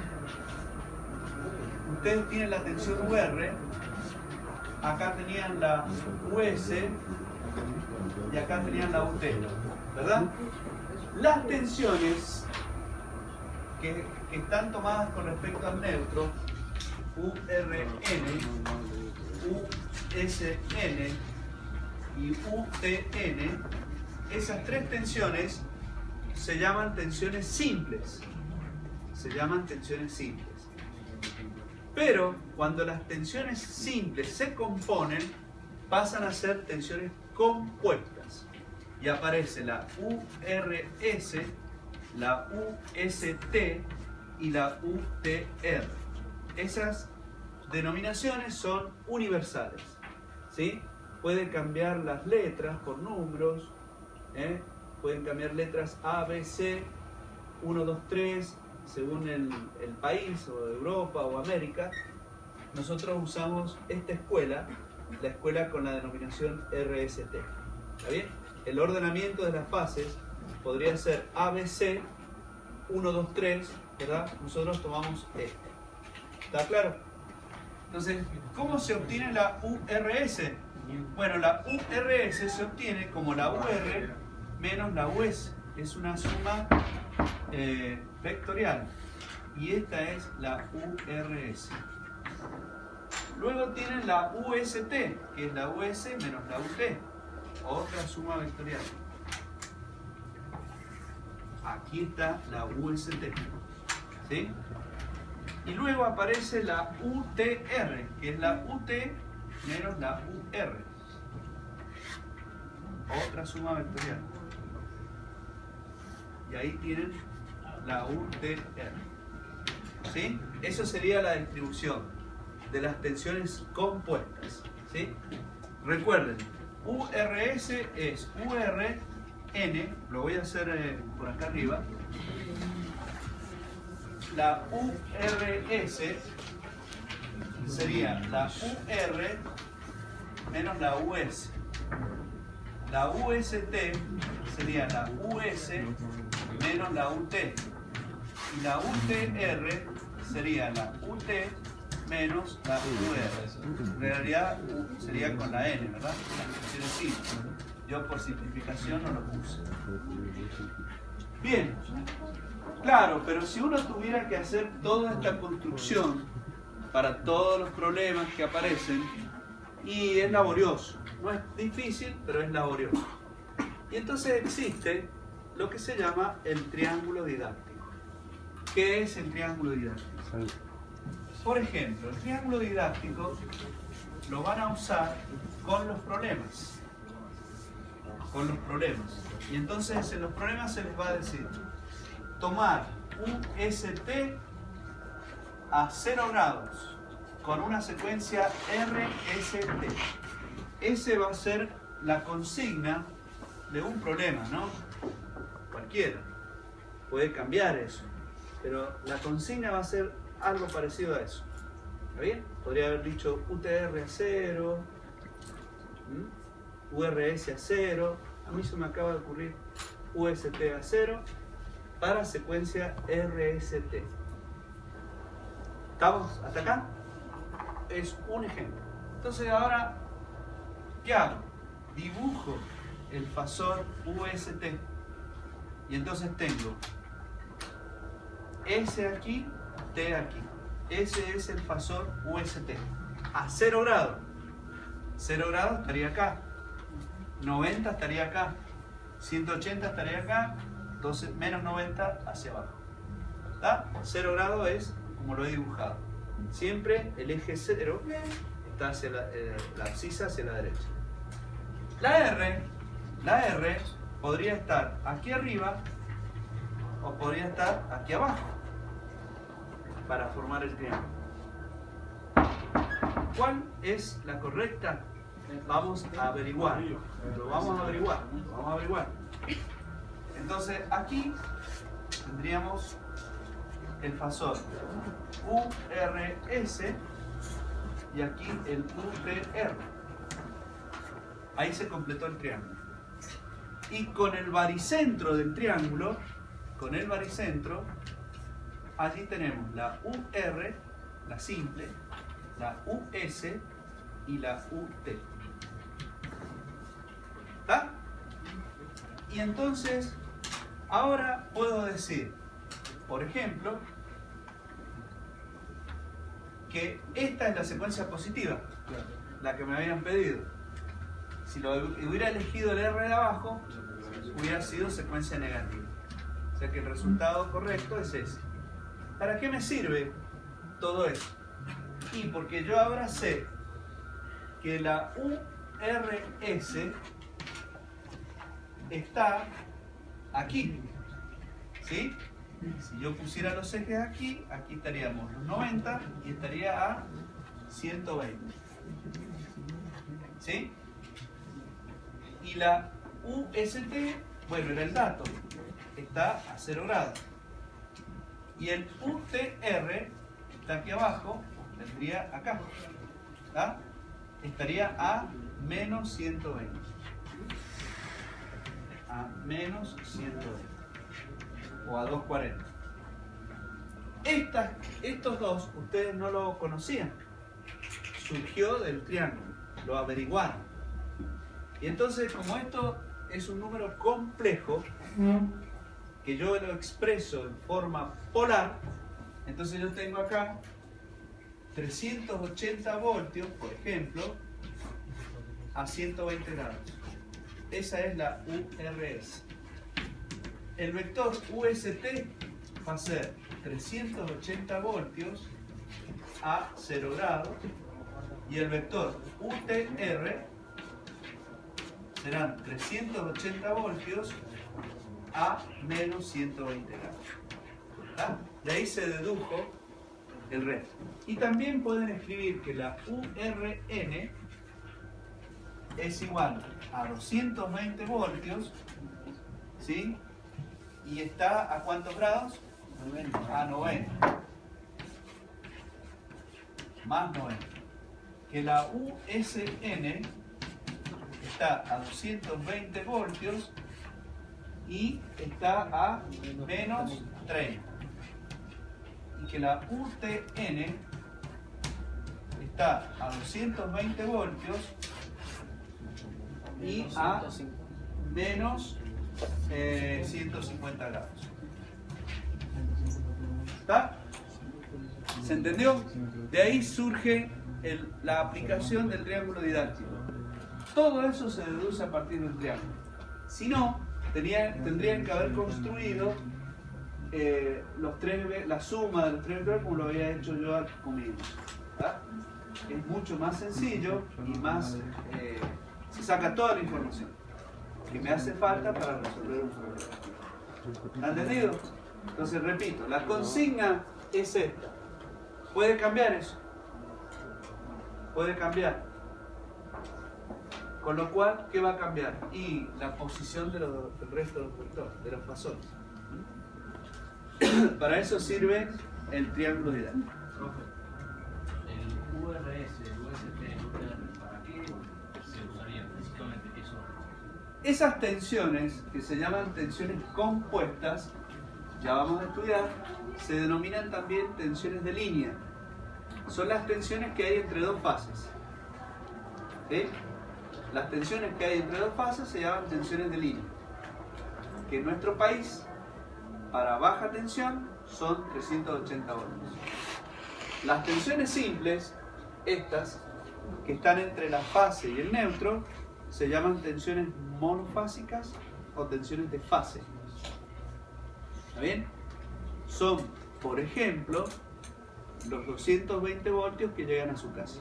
ustedes tienen la tensión UR, acá tenían la US y acá tenían la UT, ¿verdad? Las tensiones que están tomadas con respecto al neutro, URN, USN y UTN, esas tres tensiones se llaman tensiones simples. Pero cuando las tensiones simples se componen, pasan a ser tensiones compuestas. Y aparece la URS, la UST y la UTR. Esas denominaciones son universales, ¿sí? Pueden cambiar las letras por números, pueden cambiar letras A, B, C, 1, 2, 3, según el país, o Europa o América. Nosotros usamos esta escuela, la escuela con la denominación RST. ¿Está bien? El ordenamiento de las fases podría ser ABC, 1, 2, 3, ¿verdad? Nosotros tomamos este. ¿Está claro? Entonces, ¿cómo se obtiene la URS? Bueno, la URS se obtiene como la UR menos la US. Es una suma vectorial. Y esta es la URS. Luego tienen la UST, que es la US menos la UT. Otra suma vectorial. Aquí está la UST. ¿Sí? Y luego aparece la UTR, que es la UT menos la UR. Otra suma vectorial. Y ahí tienen la UTR. ¿Sí? Eso sería la distribución de las tensiones compuestas. ¿Sí? Recuerden, URS es URN, lo voy a hacer por acá arriba. La URS sería la UR menos la US. La UST sería la US menos la UT. Y la UTR sería la UT menos la UR. En realidad sería con la N, ¿verdad? Es decir, yo por simplificación no lo puse. Bien. Claro, pero si uno tuviera que hacer toda esta construcción para todos los problemas que aparecen, y es laborioso, no es difícil, pero es laborioso. Y entonces existe lo que se llama el triángulo didáctico. ¿Qué es el triángulo didáctico? Por ejemplo, el triángulo didáctico lo van a usar con los problemas. Y entonces en los problemas se les va a decir tomar un ST a 0 grados con una secuencia RST. Ese va a ser la consigna de un problema, ¿no? Cualquiera puede cambiar eso, pero la consigna va a ser algo parecido a eso. ¿Está bien? Podría haber dicho UTR a 0, URS a 0, a mí se me acaba de ocurrir UST a 0 para secuencia RST. ¿Estamos hasta acá? Es un ejemplo. Entonces ahora, ¿qué hago? Dibujo el fasor UST y entonces tengo S aquí, T aquí. Ese es el fasor UST. A 0 grados. 0 grados estaría acá. 90 estaría acá. 180 estaría acá. Entonces, menos 90 hacia abajo. ¿Está? 0 grados es como lo he dibujado. Siempre el eje 0 está hacia la abscisa hacia la derecha. La R podría estar aquí arriba o podría estar aquí abajo para formar el triángulo. ¿Cuál es la correcta? Vamos a averiguar. Lo vamos a averiguar. Entonces aquí tendríamos el fasor URS y aquí el UTR. Ahí se completó el triángulo. Y con el baricentro del triángulo, allí tenemos la UR, la simple, la US y la UT. ¿Está? Y entonces, ahora puedo decir, por ejemplo, que esta es la secuencia positiva, la que me habían pedido. Si lo hubiera elegido el R de abajo, hubiera sido secuencia negativa. O sea que el resultado correcto es ese. ¿Para qué me sirve todo eso? Y porque yo ahora sé que la URS está aquí. ¿Sí? Si yo pusiera los ejes aquí, aquí estaríamos los 90 y estaría a 120. ¿Sí? Y la UST, bueno, era el dato, está a 0 grados. Y el UTR está aquí abajo, vendría acá. ¿Está? Estaría a menos 120. A menos 120. O a 240. Estos dos ustedes no lo conocían. Surgió del triángulo. Lo averiguaron. Y entonces, como esto es un número complejo, que yo lo expreso en forma polar, entonces yo tengo acá 380 voltios, por ejemplo, a 120 grados. Esa es la URS. El vector UST va a ser 380 voltios a 0 grados y el vector UTR serán 380 voltios a menos 120 grados. ¿Está? De ahí se dedujo el resto. Y también pueden escribir que la URN es igual a 220 voltios, ¿sí? Y está a ¿cuántos grados? A 90. Más 90. Que la USN está a 220 voltios y está a menos 30. Y que la UTN está a 220 voltios y a menos 150 grados. ¿Está? ¿Se entendió? De ahí surge la aplicación del triángulo didáctico. Todo eso se deduce a partir del triángulo. Si no, tendrían que haber construido la suma de los tres vectores como lo había hecho yo al comienzo. ¿Está? Es mucho más sencillo y más se saca toda la información que me hace falta para resolver un problema. ¿Está entendido? Entonces repito, la consigna es esta. ¿Puede cambiar eso? Puede cambiar. Con lo cual, ¿qué va a cambiar? Y la posición del resto de los vectores, de los fasores. Para eso sirve el triángulo didáctico. El URS, el UST, el UTR, ¿para qué se usaría precisamente eso? Esas tensiones, que se llaman tensiones compuestas, ya vamos a estudiar, se denominan también tensiones de línea. Son las tensiones que hay entre dos fases. ¿Sí? Las tensiones que hay entre dos fases se llaman tensiones de línea. Que en nuestro país, para baja tensión, son 380 voltios. Las tensiones simples, estas, que están entre la fase y el neutro, se llaman tensiones monofásicas o tensiones de fase. ¿Está bien? Son, por ejemplo, los 220 voltios que llegan a su casa.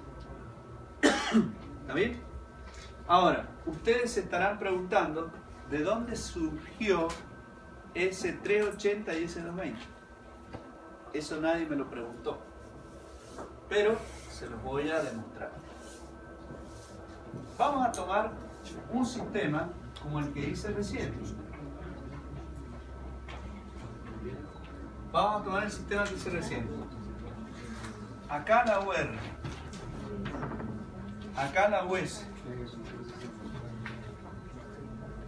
¿Está bien? Ahora, ustedes se estarán preguntando de dónde surgió ese 380 y ese 220. Eso nadie me lo preguntó, pero se los voy a demostrar. Vamos a tomar un sistema como el que hice recién. Vamos a tomar el sistema que hice recién. Acá la UR, acá la US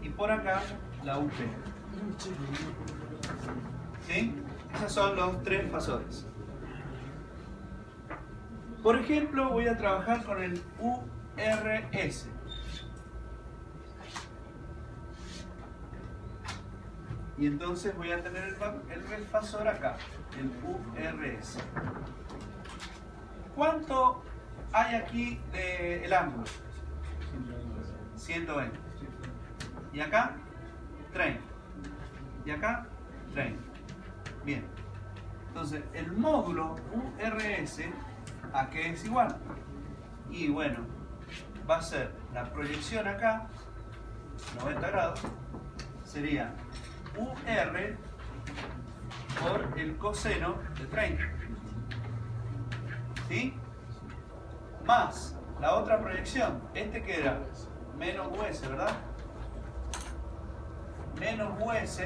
y por acá la UP. ¿Sí? Esos son los tres fasores. Por ejemplo, voy a trabajar con el URS. Y entonces voy a tener el fasor acá, el URS. ¿Cuánto hay aquí del ángulo? 120. ¿Y acá? 30. ¿Y acá? 30. Bien. Entonces, el módulo URS, ¿a qué es igual? Y bueno, va a ser la proyección acá, 90 grados, sería UR por el coseno de 30. ¿Sí? Más la otra proyección, que era menos US, ¿verdad? Menos US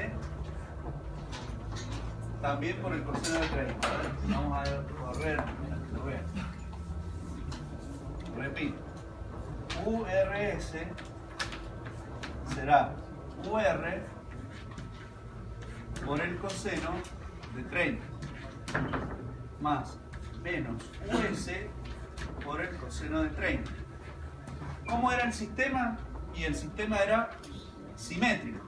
también por el coseno de 30. Vamos a correr, lo vean. Repito, URS será UR por el coseno de 30 más menos US por el coseno de 30. ¿Cómo era el sistema? Y el sistema era simétrico.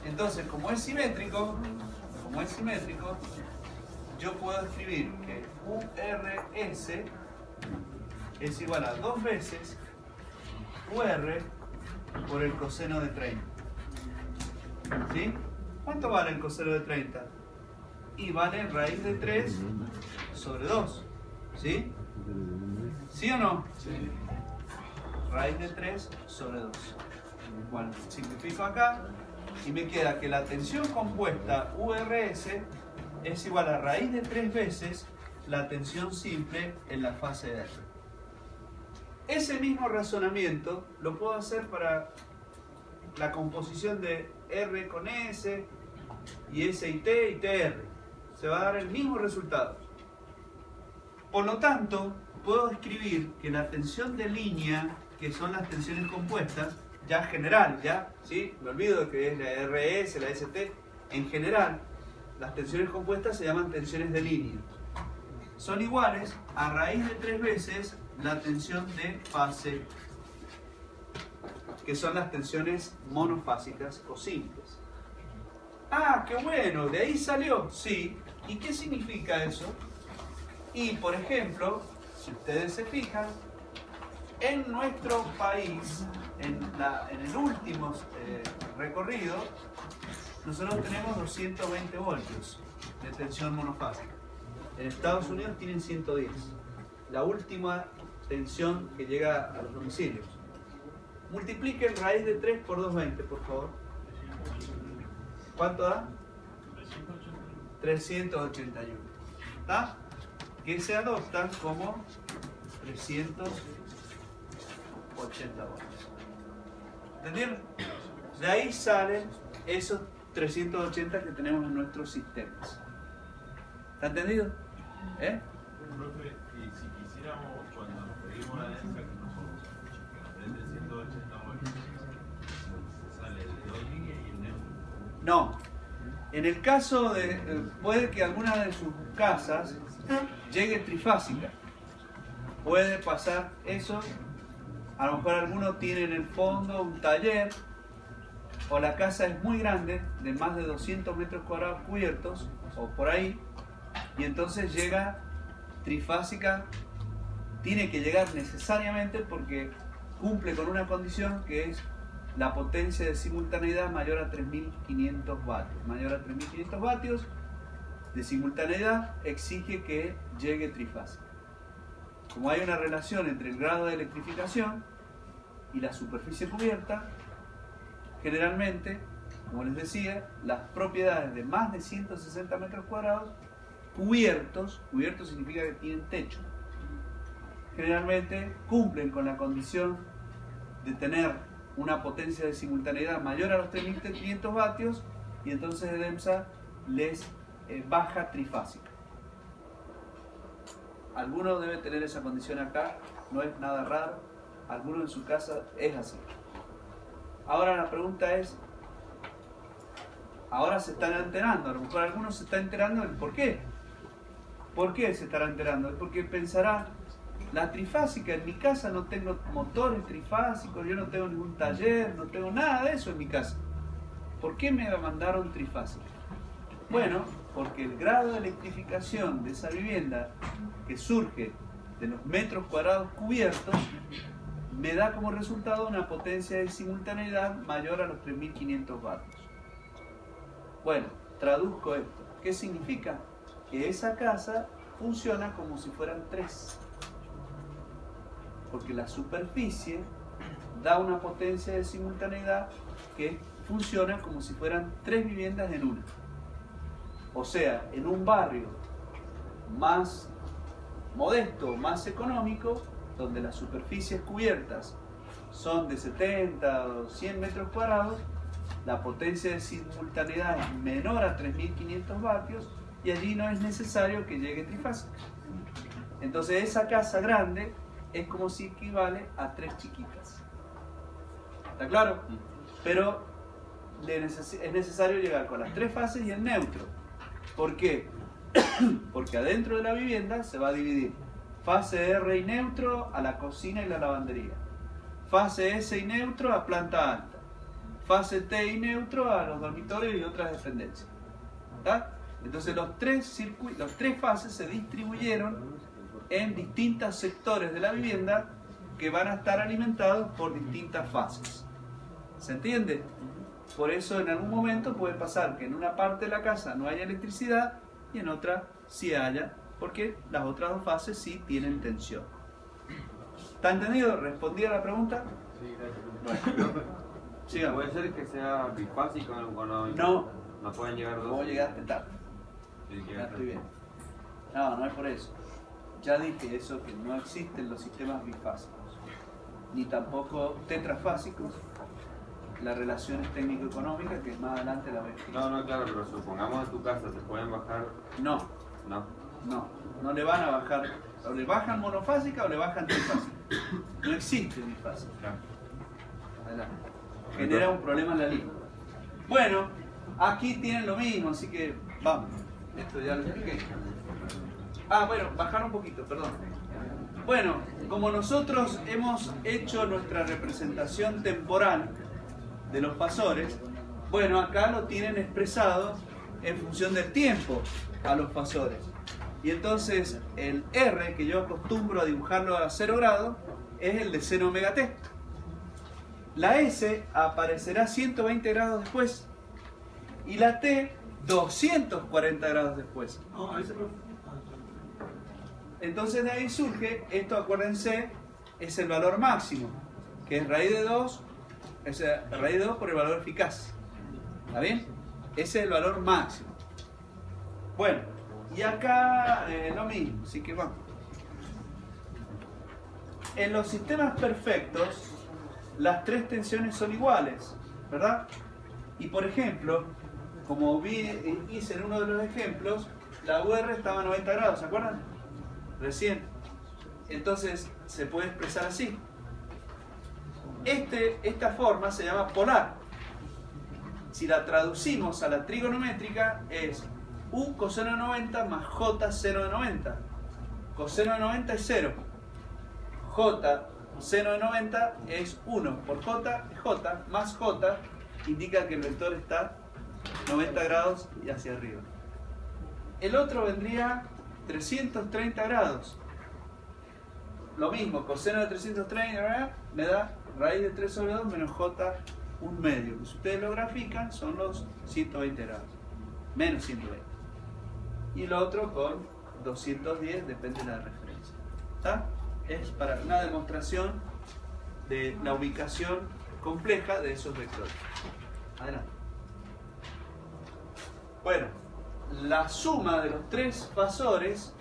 Entonces, como es simétrico, yo puedo escribir que URS es igual a 2 veces UR por el coseno de 30. ¿Sí? ¿Cuánto vale el coseno de 30? Y vale raíz de 3 sobre 2. ¿Sí? ¿Sí o no? Sí. Raíz de 3 sobre 2. Bueno, simplifico acá y me queda que la tensión compuesta URS es igual a raíz de 3 veces la tensión simple en la fase de R. Ese mismo razonamiento lo puedo hacer para la composición de R con S y S y T y TR. Se va a dar el mismo resultado. Por lo tanto, puedo escribir que la tensión de línea, que son las tensiones compuestas, ya general, ya, ¿sí? Me olvido de que es la RS, la ST. En general, las tensiones compuestas se llaman tensiones de línea. Son iguales a raíz de 3 veces la tensión de fase, que son las tensiones monofásicas o simples. Ah, qué bueno, ¿de ahí salió? Sí. ¿Y qué significa eso? Y, por ejemplo, si ustedes se fijan, en nuestro país, en el último recorrido, nosotros tenemos 220 voltios de tensión monofásica. En Estados Unidos tienen 110. La última tensión que llega a los domicilios. Multipliquen raíz de 3 por 220, por favor. ¿Cuánto da? 381. ¿Está? Que se adoptan como 380 voltios. ¿Entendieron? De ahí salen esos 380 que tenemos en nuestros sistemas. ¿Está entendido? ¿Eh? Profe, y si quisiéramos, cuando nos pedimos la densa que nos dé 380 voltios, se sale el de 2 líneas y el neutro. No. En el caso de, puede que alguna de sus casas llegue trifásica. Puede pasar eso. A lo mejor algunos tienen en el fondo un taller, o la casa es muy grande, de más de 200 metros cuadrados cubiertos, o por ahí, y entonces llega trifásica, tiene que llegar necesariamente porque cumple con una condición que es la potencia de simultaneidad mayor a 3500 vatios. Mayor a 3500 vatios de simultaneidad exige que llegue trifásica. Como hay una relación entre el grado de electrificación y la superficie cubierta, generalmente, como les decía, las propiedades de más de 160 metros cuadrados cubiertos significa que tienen techo, generalmente cumplen con la condición de tener una potencia de simultaneidad mayor a los 3500 vatios y entonces el EMSA les baja trifásica. Alguno debe tener esa condición acá, no es nada raro, alguno en su casa es así. Ahora la pregunta es, ahora se están enterando, a lo mejor algunos se están enterando del por qué. ¿Por qué se estará enterando? Es porque pensará, la trifásica, en mi casa no tengo motores trifásicos, yo no tengo ningún taller, no tengo nada de eso en mi casa. ¿Por qué me mandaron trifásica? Bueno, porque el grado de electrificación de esa vivienda que surge de los metros cuadrados cubiertos me da como resultado una potencia de simultaneidad mayor a los 3500 vatios. Bueno, traduzco esto. ¿Qué significa? Que esa casa funciona como si fueran tres. Porque la superficie da una potencia de simultaneidad que funciona como si fueran tres viviendas en una. O sea, en un barrio más modesto, más económico, donde las superficies cubiertas son de 70 o 100 metros cuadrados, la potencia de simultaneidad es menor a 3500 vatios y allí no es necesario que llegue trifásica. Entonces esa casa grande es como si equivale a tres chiquitas. ¿Está claro? Pero es necesario llegar con las tres fases y el neutro. ¿Por qué? Porque adentro de la vivienda se va a dividir fase R y neutro a la cocina y la lavandería, fase S y neutro a planta alta, fase T y neutro a los dormitorios y otras dependencias. ¿Está? Entonces los tres fases se distribuyeron en distintos sectores de la vivienda que van a estar alimentados por distintas fases. ¿Se entiende? Por eso en algún momento puede pasar que en una parte de la casa no haya electricidad y en otra sí haya, porque las otras dos fases sí tienen tensión. ¿Está entendido? ¿Respondí a la pregunta? Sí, gracias. Bueno, sigamos. ¿Puede ser que sea bifásico o no? No. No pueden llegar dos. Vos llegaste tarde. Sí, Ya estoy bien. No, no es por eso. Ya dije eso, que no existen los sistemas bifásicos, ni tampoco tetrafásicos. La relación es técnico-económica, que más adelante la ves. No, claro, pero supongamos en tu casa, ¿se pueden bajar? No, no le van a bajar. O le bajan monofásica o le bajan trifásica. No existe bifásica. Claro. Adelante. Genera un problema en la línea. Bueno, aquí tienen lo mismo, así que vamos. Esto ya lo expliqué. Bueno, bajar un poquito, perdón. Bueno, como nosotros hemos hecho nuestra representación temporal de los fasores, bueno, acá lo tienen expresado en función del tiempo a los fasores. Y entonces el R, que yo acostumbro a dibujarlo a 0 grados, es el de seno omega t. La S aparecerá 120 grados después y la T 240 grados después. Entonces de ahí surge, esto acuérdense, es el valor máximo, que es raíz de 2, es raíz de 2 por el valor eficaz. ¿Está bien? Ese es el valor máximo. Bueno, y acá lo mismo, así que vamos. En los sistemas perfectos, las tres tensiones son iguales, ¿verdad? Y por ejemplo, como hice en uno de los ejemplos, la UR estaba a 90 grados, ¿se acuerdan? Recién. Entonces se puede expresar así. Esta forma se llama polar. Si la traducimos a la trigonométrica es U coseno de 90 más J seno de 90. Coseno de 90 es 0. J seno de 90 es 1. Por J es J más J indica que el vector está 90 grados y hacia arriba. el otro vendría 330 grados. Lo mismo, coseno de 330 me da raíz de 3 sobre 2 menos j un medio. Si ustedes lo grafican, son los 120 grados. Menos 120. Y el otro con 210, depende de la referencia. ¿Está? Es para una demostración de la ubicación compleja de esos vectores. Adelante. Bueno, la suma de los tres fasores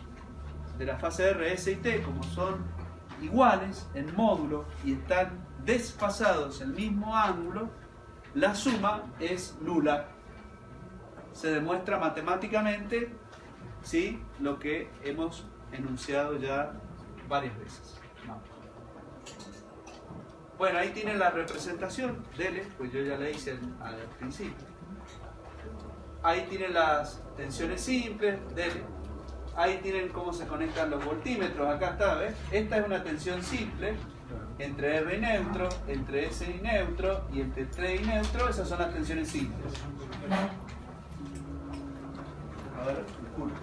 de la fase R, S y T, como son iguales en módulo y están desfasados en el mismo ángulo, la suma es nula. Se demuestra matemáticamente, ¿sí?, lo que hemos enunciado ya varias veces. Vamos. Bueno, ahí tienen la representación, dele, pues yo ya la hice al principio. Ahí tienen las tensiones simples, dele. Ahí tienen cómo se conectan los voltímetros, acá está, ¿ves? Esta es una tensión simple entre R y neutro, entre S y neutro y entre T y neutro, esas son las tensiones simples. A ver, disculpe.